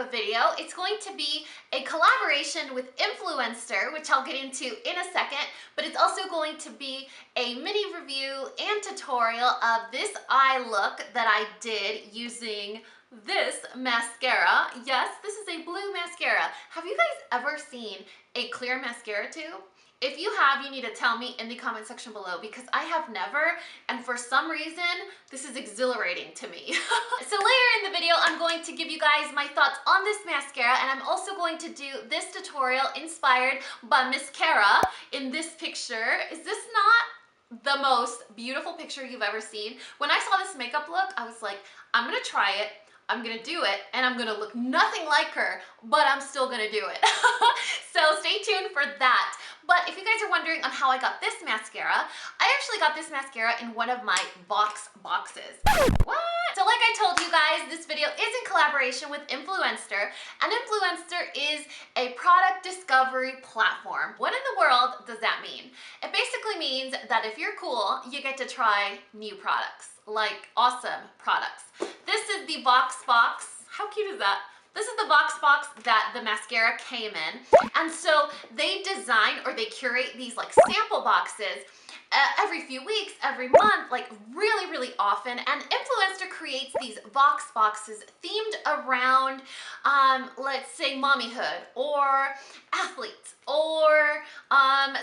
of video. It's going to be a collaboration with Influenster, which I'll get into in a second, but it's also going to be a mini review and tutorial of this eye look that I did using this mascara. Yes, this is a blue mascara. Have you guys ever seen a clear mascara tube? If you have, you need to tell me in the comment section below, because I have never, and for some reason, this is exhilarating to me. So later in the video, I'm going to give you guys my thoughts on this mascara, and I'm also going to do this tutorial inspired by mascara in this picture. Is this not the most beautiful picture you've ever seen? When I saw this makeup look, I was like, I'm gonna try it, I'm gonna do it, and I'm gonna look nothing like her, but I'm still gonna do it. So stay tuned for that. But if you guys are wondering on how I got this mascara, I actually got this mascara in one of my boxes. What? So like I told you guys, this video is in collaboration with Influenster, and Influenster is a product discovery platform. What in the world does that mean? It basically means that if you're cool, you get to try new products, like awesome products. This is the box. How cute is that? This is the box that the mascara came in. And so they design, or they curate these like sample boxes every few weeks, every month, like really often. And Influencer creates these boxes themed around, let's say mommyhood, or athletes, or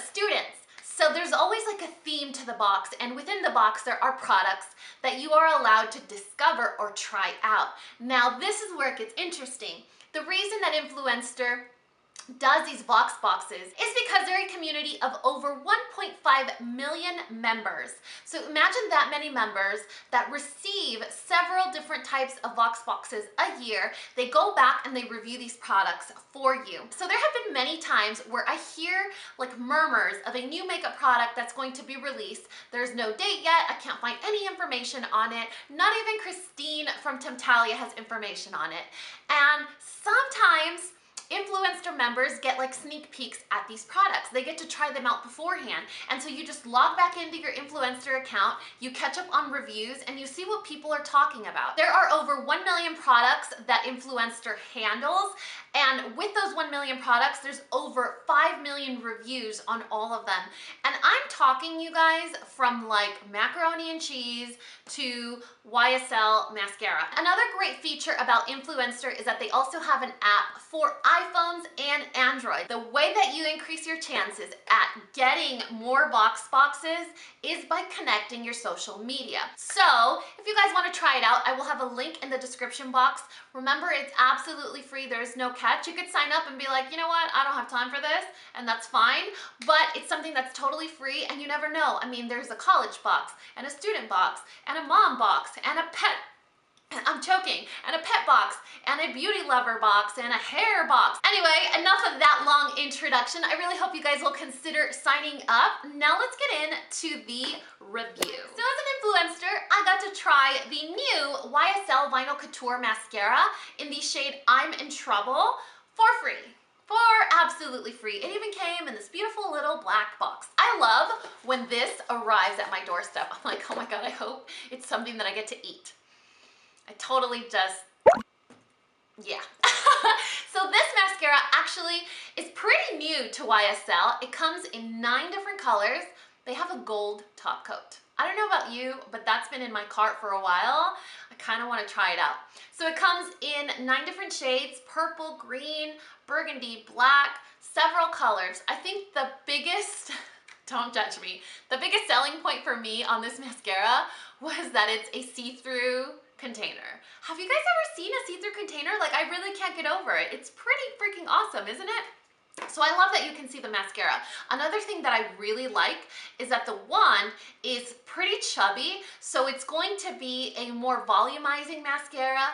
students. So there's always like a theme to the box, and within the box there are products that you are allowed to discover or try out. Now this is where it gets interesting. The reason that Influencer does these boxes is because they're a community of over 1.5 million members. So imagine that many members that receive several different types of boxes a year. They go back and they review these products for you. So there have been many times where I hear like murmurs of a new makeup product that's going to be released. There's no date yet. I can't find any information on it. Not even Christine from Temptalia has information on it. And sometimes Influencer members get like sneak peeks at these products. They get to try them out beforehand. And so you just log back into your Influencer account, you catch up on reviews, and you see what people are talking about. There are over 1 million products that Influencer handles. And with those 1 million products, there's over 5 million reviews on all of them. And I'm talking, you guys, from like macaroni and cheese to YSL mascara. Another great feature about Influencer is that they also have an app for iPhones and Android. The way that you increase your chances at getting more boxes is by connecting your social media. So if you guys want to try it out, I will have a link in the description box. Remember, it's absolutely free. There's no catch. You could sign up and be like, you know what, I don't have time for this, and that's fine, but it's something that's totally free, and you never know. I mean, there's a college box, and a student box, and a mom box, and a pet, I'm choking, and a pet box, and a beauty lover box, and a hair box. Anyway, enough of that long introduction. I really hope you guys will consider signing up. Now let's get into the review. So as an influencer, I got to try the new YSL Vinyl Couture Mascara in the shade I'm in Trouble for free. For absolutely free. It even came in this beautiful little black box. I love when this arrives at my doorstep. I'm like, oh my God, I hope it's something that I get to eat. I totally just, yeah. So this mascara actually is pretty new to YSL. It comes in 9 different colors. They have a gold top coat. I don't know about you, but that's been in my cart for a while. I kind of want to try it out. So it comes in 9 different shades: purple, green, burgundy, black, several colors. I think the biggest, don't judge me, the biggest selling point for me on this mascara was that it's a see-through container. Have you guys ever seen a see-through container? Like, I really can't get over it. It's pretty freaking awesome, isn't it? So I love that you can see the mascara. Another thing that I really like is that the wand is pretty chubby, so it's going to be a more volumizing mascara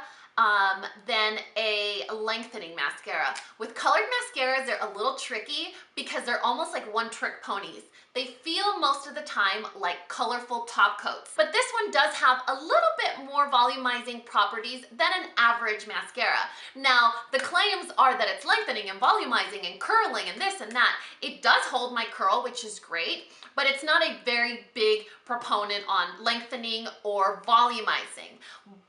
than a lengthening mascara. With colored mascaras, they're a little tricky because they're almost like one-trick ponies. They feel most of the time like colorful top coats, but this one does have a little bit more volumizing properties than an average mascara. Now, the claims are that it's lengthening and volumizing and curling and this and that. It does hold my curl, which is great, but it's not a very big proponent on lengthening or volumizing.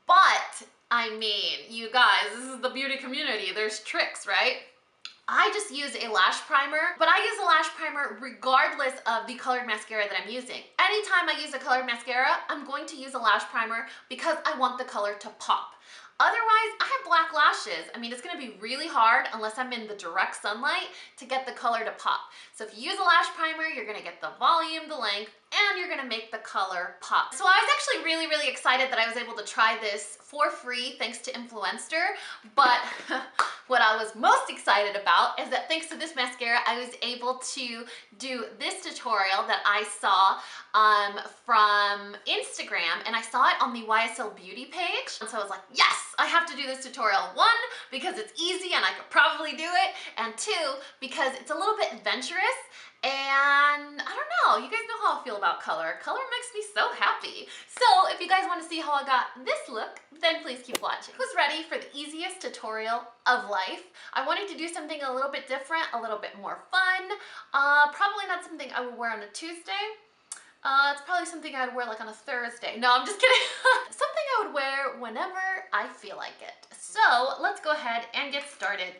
But I mean, you guys, this is the beauty community. There's tricks, right? I just use a lash primer, but I use a lash primer regardless of the colored mascara that I'm using. Anytime I use a colored mascara, I'm going to use a lash primer because I want the color to pop. Otherwise, I have black lashes. I mean, it's gonna be really hard unless I'm in the direct sunlight to get the color to pop. So if you use a lash primer, you're gonna get the volume, the length, and you're gonna make the color pop. So I was actually really, really excited that I was able to try this for free thanks to Influenster, but what I was most excited about is that thanks to this mascara, I was able to do this tutorial that I saw from Instagram, and I saw it on the YSL Beauty page. And so I was like, yes, I have to do this tutorial. One, because it's easy and I could probably do it, and two, because it's a little bit adventurous, and I don't know, you guys know how I feel about color. Color makes me so happy. So if you guys want to see how I got this look, then please keep watching. Who's ready for the easiest tutorial of life? I wanted to do something a little bit different, a little bit more fun. Probably not something I would wear on a Tuesday. It's probably something I would wear like on a Thursday. No, I'm just kidding. Something I would wear whenever I feel like it. So let's go ahead and get started.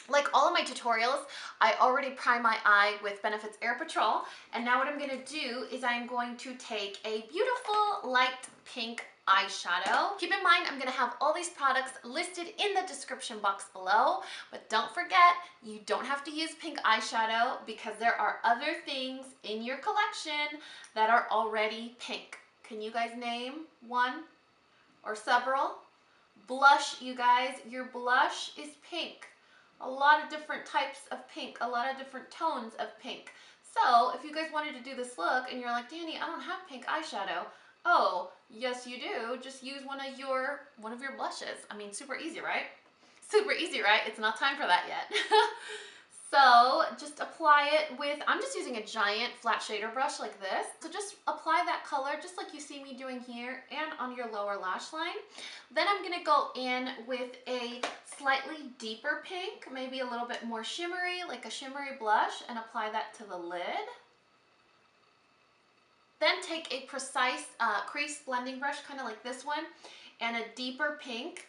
Like all of my tutorials, I already prime my eye with Benefit's Air Patrol, and now what I'm gonna do is I'm going to take a beautiful light pink eyeshadow. Keep in mind, I'm gonna have all these products listed in the description box below, but don't forget, you don't have to use pink eyeshadow because there are other things in your collection that are already pink. Can you guys name one or several? Blush, you guys, your blush is pink. A lot of different types of pink, a lot of different tones of pink. So if you guys wanted to do this look and you're like, Dani, I don't have pink eyeshadow. Oh, yes you do. Just use one of your blushes. I mean, super easy, right? Super easy, right? It's not time for that yet. So just apply it with, I'm just using a giant flat shader brush like this. So just apply that color just like you see me doing here and on your lower lash line. Then I'm gonna go in with a slightly deeper pink, maybe a little bit more shimmery, like a shimmery blush, and apply that to the lid. Then take a precise crease blending brush, kind of like this one, and a deeper pink,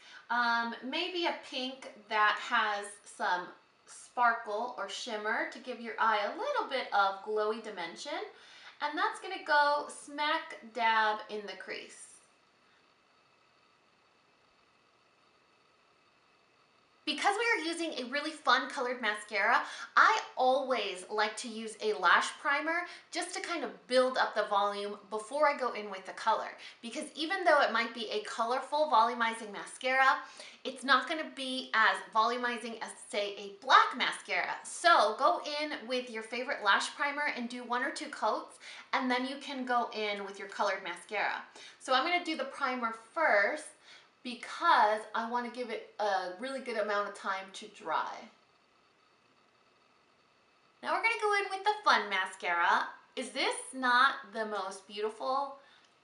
maybe a pink that has some sparkle or shimmer to give your eye a little bit of glowy dimension, and that's going to go smack dab in the crease. Because we are using a really fun colored mascara, I always like to use a lash primer just to kind of build up the volume before I go in with the color. Because even though it might be a colorful volumizing mascara, it's not going to be as volumizing as, say, a black mascara. So go in with your favorite lash primer and do 1 or 2 coats, and then you can go in with your colored mascara. So I'm going to do the primer first, because I want to give it a really good amount of time to dry. Now we're going to go in with the fun mascara. Is this not the most beautiful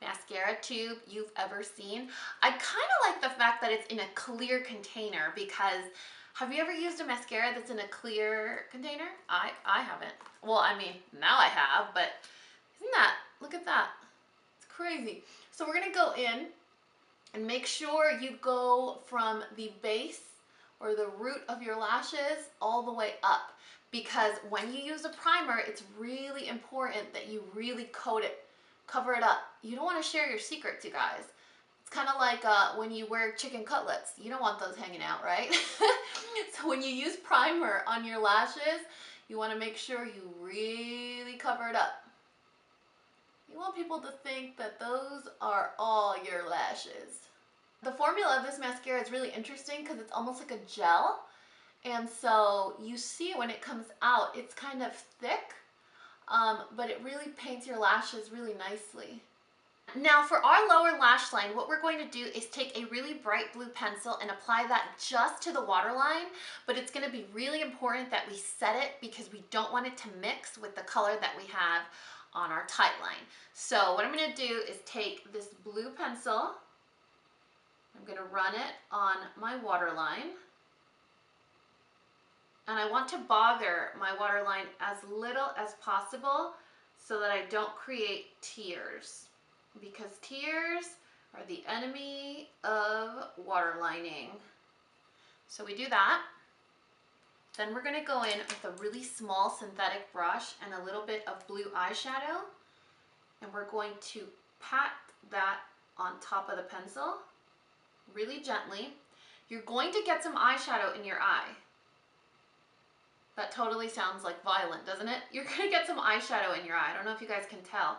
mascara tube you've ever seen? I kind of like the fact that it's in a clear container, because have you ever used a mascara that's in a clear container? I haven't. Well, I mean, now I have, but isn't that, look at that. It's crazy. So we're going to go in and make sure you go from the base or the root of your lashes all the way up, because when you use a primer, it's really important that you really coat it, cover it up. You don't want to share your secrets, you guys. It's kind of like when you wear chicken cutlets. You don't want those hanging out, right? So when you use primer on your lashes, you want to make sure you really cover it up. You want people to think that those are all your lashes. The formula of this mascara is really interesting because it's almost like a gel. And so you see when it comes out, it's kind of thick, but it really paints your lashes really nicely. Now for our lower lash line, what we're going to do is take a really bright blue pencil and apply that just to the waterline, but it's going to be really important that we set it because we don't want it to mix with the color that we have on our tight line. So what I'm going to do is take this blue pencil, I'm going to run it on my waterline, and I want to bother my waterline as little as possible so that I don't create tears, because tears are the enemy of waterlining. So we do that. Then we're gonna go in with a really small synthetic brush and a little bit of blue eyeshadow. And we're going to pat that on top of the pencil really gently. You're going to get some eyeshadow in your eye. That totally sounds like violent, doesn't it? You're gonna get some eyeshadow in your eye. I don't know if you guys can tell.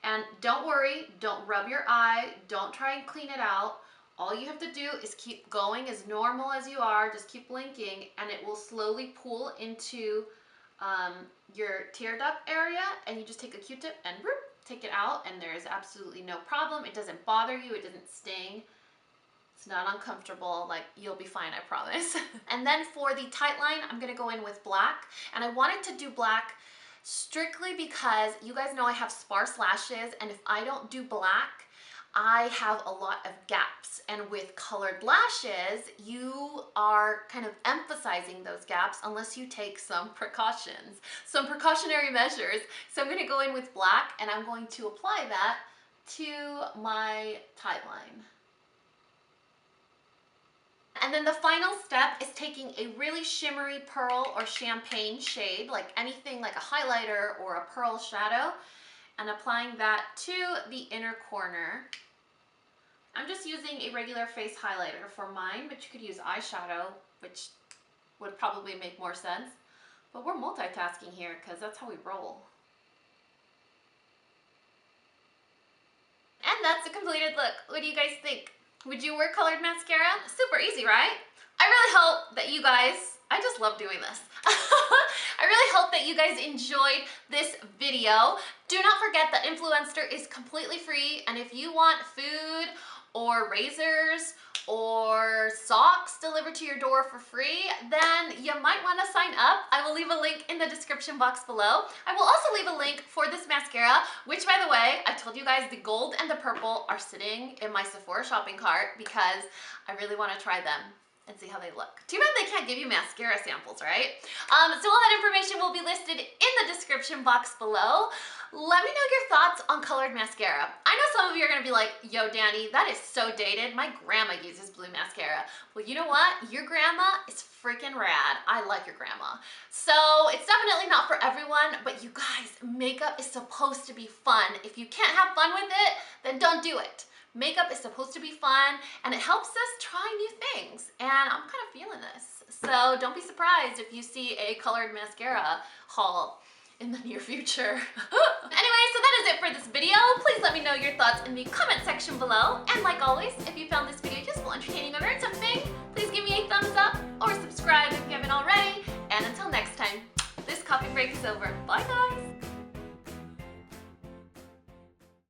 And don't worry, don't rub your eye, don't try and clean it out. All you have to do is keep going as normal as you are, just keep blinking, and it will slowly pool into your tear duct area, and you just take a Q-tip and whoop, take it out, and there is absolutely no problem. It doesn't bother you, it doesn't sting. It's not uncomfortable, like you'll be fine, I promise. And then for the tight line, I'm gonna go in with black, and I wanted to do black strictly because you guys know I have sparse lashes, and if I don't do black, I have a lot of gaps, and with colored lashes, you are kind of emphasizing those gaps unless you take some precautions, some precautionary measures. So I'm gonna go in with black, and I'm going to apply that to my tight line. And then the final step is taking a really shimmery pearl or champagne shade, like anything like a highlighter or a pearl shadow, and applying that to the inner corner. I'm just using a regular face highlighter for mine, but you could use eyeshadow, which would probably make more sense. But we're multitasking here because that's how we roll. And that's the completed look. What do you guys think? Would you wear colored mascara? Super easy, right? I really hope that you guys, I just love doing this. I really hope that you guys enjoyed this video. Do not forget that Influenster is completely free, and if you want food or razors or socks delivered to your door for free, then you might want to sign up. I will leave a link in the description box below. I will also leave a link for this mascara, which, by the way, I told you guys the gold and the purple are sitting in my Sephora shopping cart because I really want to try them and see how they look. Too bad they can't give you mascara samples, right? So all that information will be listed in the description box below. Let me know your thoughts on colored mascara. I know some of you are gonna be like, yo, Dani, that is so dated. My grandma uses blue mascara. Well, you know what? Your grandma is freaking rad. I like your grandma. So it's definitely not for everyone, but you guys, makeup is supposed to be fun. If you can't have fun with it, then don't do it. Makeup is supposed to be fun, and it helps us try new things, and I'm kind of feeling this. So don't be surprised if you see a colored mascara haul in the near future. Anyway, so that is it for this video. Please let me know your thoughts in the comment section below, and like always, if you found this video useful, entertaining, or learned something, please give me a thumbs up or subscribe if you haven't already, and until next time, this coffee break is over. Bye guys!